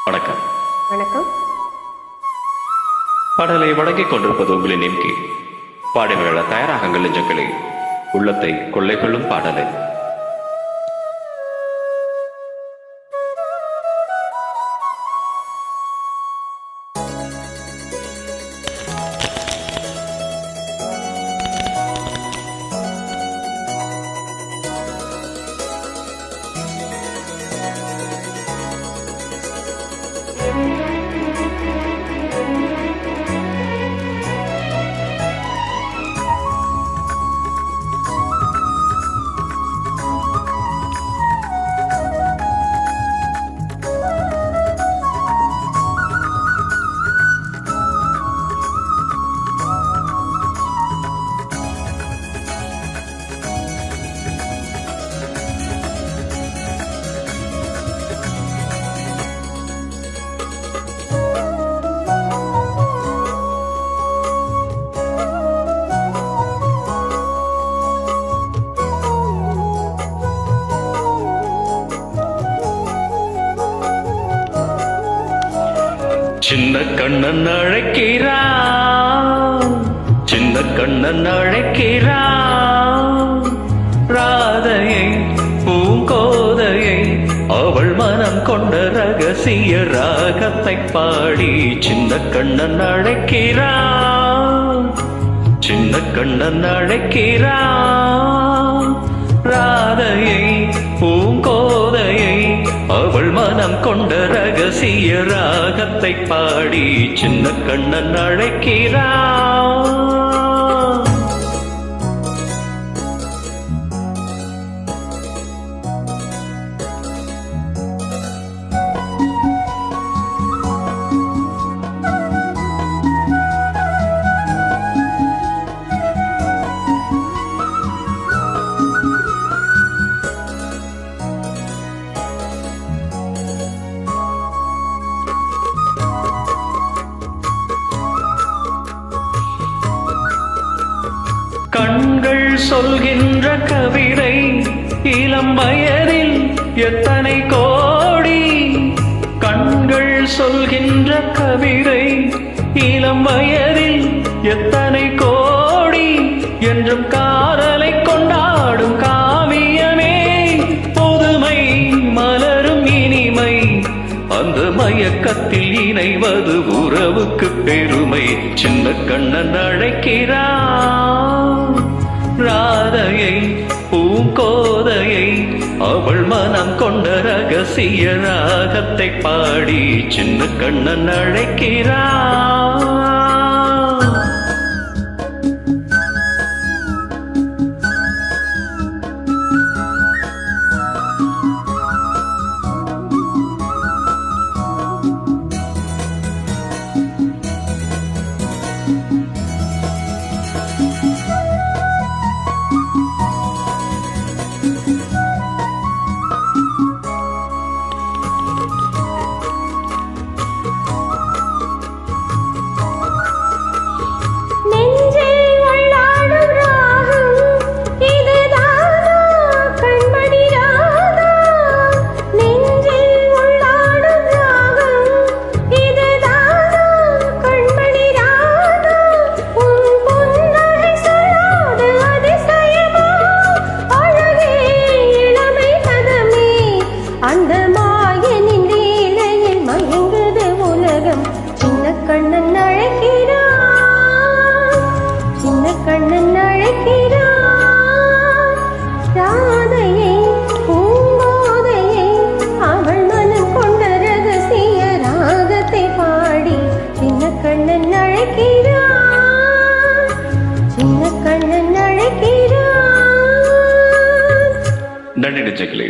வணக்கம். வணக்கம். பாடலை வழங்கிக் கொண்டிருப்பது உங்களின் எம்கே. பாடல்கள தயாராகங்கள் நெஞ்சங்களே, உள்ளத்தை கொள்ளை கொள்ளும் பாடலை. சின்ன கண்ணன் அழைக்கிறான், சின்ன கண்ணன் அழைக்கிறான், ராதையை பூங்கோதையை அவள் மனம் கொண்ட ரகசிய ராகத்தை பாடி சின்ன கண்ணன் அழைக்கிறான், சின்ன கண்ணன் அழைக்கிறான், ராதையை பூங்கோதையை அவள் மனம் கொண்ட ரகசிய ராகத்தை பாடி சின்ன கண்ணன் அழைக்கிறான். கண்கள் சொல்கின்ற கவிதை இளம் வயதில் எத்தனை கோடி, கண்கள் சொல்கின்ற கவிதை இளம் வயதில் எத்தனை கோடி, என்றும் காதலை கொண்டாடும் காவியமே புதுமை மலரும் இனிமை, அந்த மயக்கத்தில் இணைவது உறவுக்கு பெருமை. சின்ன கண்ணன் அழைக்கிறான், ராதையை பூங்கோதையை அவள் மனம் கொண்ட ரகசிய ராகத்தை பாடி சின்ன கண்ணன் அழைக்கிறான். கண்ணன் அழைக்கிறான், சின்ன கண்ணன் அழைக்கிறான், ராதையை பூங்கோதையை அவள் மனம் கொண்ட ரகசிய ராகத்தை பாடி சின்ன கண்ணன் அழைக்கிறான், சின்ன கண்ணன் அழைக்கிறான். நன்றி.